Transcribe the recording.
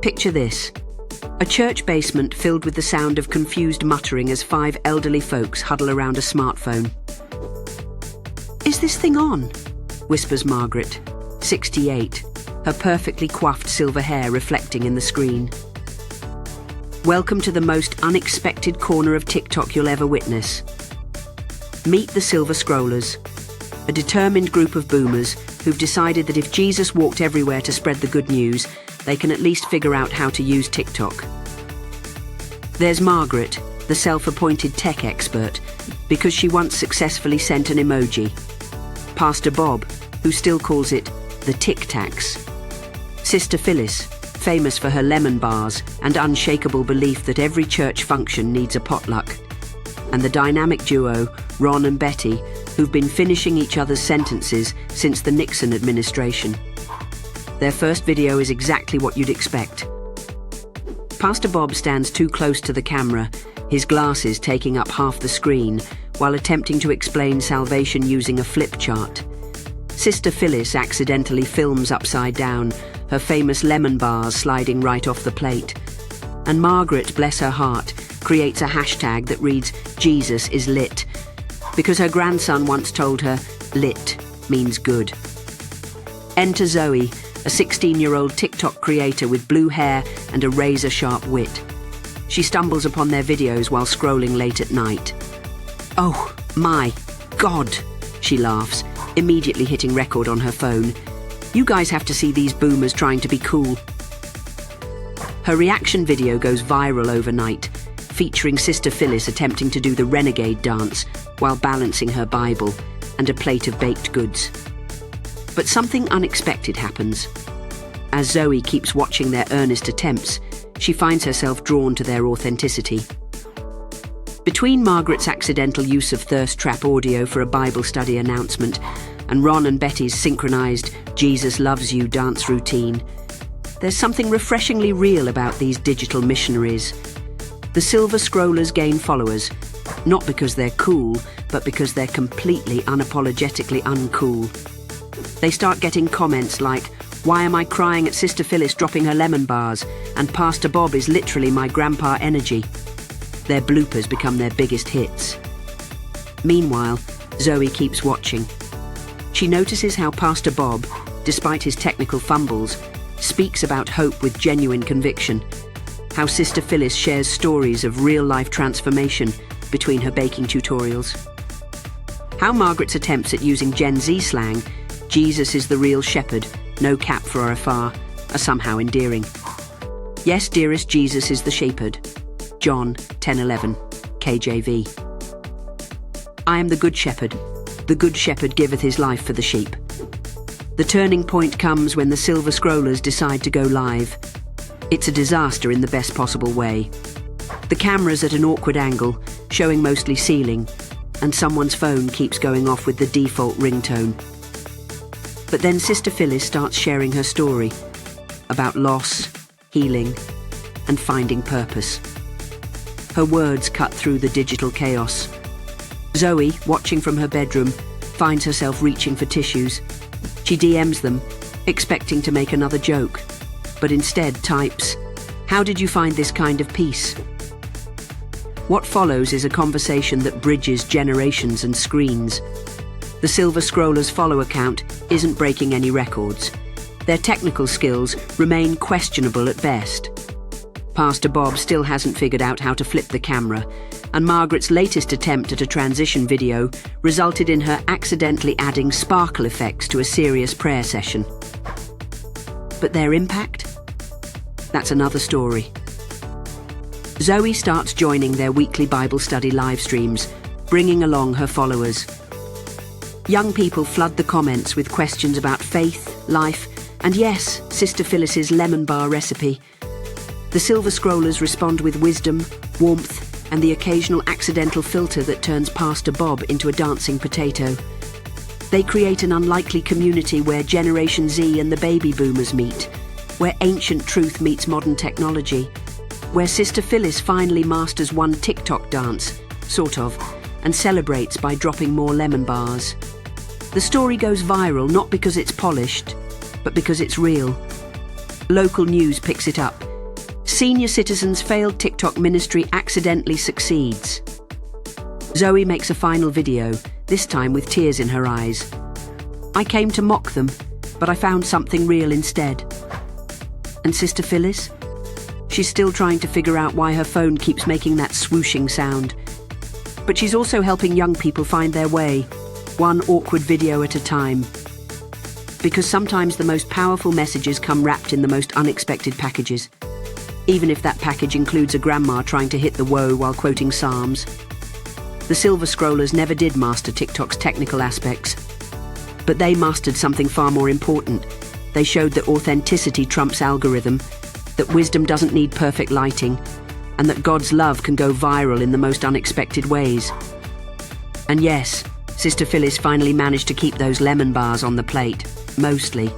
Picture this. A church basement filled with the sound of confused muttering as 5 elderly folks huddle around a smartphone. "Is this thing on?" whispers Margaret, 68, her perfectly coiffed silver hair reflecting in the screen. Welcome to the most unexpected corner of TikTok you'll ever witness. Meet the Silver Scrollers, a determined group of boomers who've decided that if Jesus walked everywhere to spread the good news, they can at least figure out how to use TikTok. There's Margaret, the self-appointed tech expert, because she once successfully sent an emoji. Pastor Bob, who still calls it the Tic Tacs. Sister Phyllis, famous for her lemon bars and unshakable belief that every church function needs a potluck. And the dynamic duo, Ron and Betty, who've been finishing each other's sentences since the Nixon administration. Their first video is exactly what you'd expect. Pastor Bob stands too close to the camera, his glasses taking up half the screen, while attempting to explain salvation using a flip chart. Sister Phyllis accidentally films upside down, her famous lemon bars sliding right off the plate. And Margaret, bless her heart, creates a hashtag that reads, "Jesus is lit," because her grandson once told her, "Lit means good." Enter Zoe, a 16-year-old TikTok creator with blue hair and a razor-sharp wit. She stumbles upon their videos while scrolling late at night. "Oh, my God," she laughs, immediately hitting record on her phone. "You guys have to see these boomers trying to be cool." Her reaction video goes viral overnight, featuring Sister Phyllis attempting to do the renegade dance while balancing her Bible and a plate of baked goods. But something unexpected happens. As Zoe keeps watching their earnest attempts, she finds herself drawn to their authenticity. Between Margaret's accidental use of thirst trap audio for a Bible study announcement and Ron and Betty's synchronized "Jesus loves you" dance routine, there's something refreshingly real about these digital missionaries. The Silver Scrollers gain followers, not because they're cool, but because they're completely unapologetically uncool. They start getting comments like, "Why am I crying at Sister Phyllis dropping her lemon bars? And Pastor Bob is literally my grandpa energy." Their bloopers become their biggest hits. Meanwhile, Zoe keeps watching. She notices how Pastor Bob, despite his technical fumbles, speaks about hope with genuine conviction. How Sister Phyllis shares stories of real-life transformation between her baking tutorials. How Margaret's attempts at using Gen Z slang, "Jesus is the real shepherd, no cap for afar," are somehow endearing. "Yes, dearest, Jesus is the shepherd." John 10:11, KJV. "I am the good shepherd. The good shepherd giveth his life for the sheep." The turning point comes when the Silver Scrollers decide to go live. It's a disaster in the best possible way. The camera's at an awkward angle, showing mostly ceiling, and someone's phone keeps going off with the default ringtone. But then Sister Phyllis starts sharing her story about loss, healing, and finding purpose. Her words cut through the digital chaos. Zoe, watching from her bedroom, finds herself reaching for tissues. She DMs them, expecting to make another joke, but instead types, "How did you find this kind of peace?" What follows is a conversation that bridges generations and screens. The Silver Scrollers follower count isn't breaking any records. Their technical skills remain questionable at best. Pastor Bob still hasn't figured out how to flip the camera, and Margaret's latest attempt at a transition video resulted in her accidentally adding sparkle effects to a serious prayer session. But their impact? That's another story. Zoe starts joining their weekly Bible study live streams, bringing along her followers. Young people flood the comments with questions about faith, life, and yes, Sister Phyllis's lemon bar recipe. The Silver Scrollers respond with wisdom, warmth, and the occasional accidental filter that turns Pastor Bob into a dancing potato. They create an unlikely community where Generation Z and the baby boomers meet, where ancient truth meets modern technology, where Sister Phyllis finally masters one TikTok dance, sort of, and celebrates by dropping more lemon bars. The story goes viral not because it's polished, but because it's real. Local news picks it up, Senior citizens' failed TikTok ministry accidentally succeeds. Zoe makes a final video, this time with tears in her eyes. I came to mock them, but I found something real instead. And Sister Phyllis? She's still trying to figure out why her phone keeps making that swooshing sound. But she's also helping young people find their way, one awkward video at a time. Because sometimes the most powerful messages come wrapped in the most unexpected packages, even if that package includes a grandma trying to hit the woe while quoting Psalms. The Silver Scrollers never did master TikTok's technical aspects, but they mastered something far more important. They showed that authenticity trumps algorithm, that wisdom doesn't need perfect lighting, and that God's love can go viral in the most unexpected ways. And yes, Sister Phyllis finally managed to keep those lemon bars on the plate, mostly.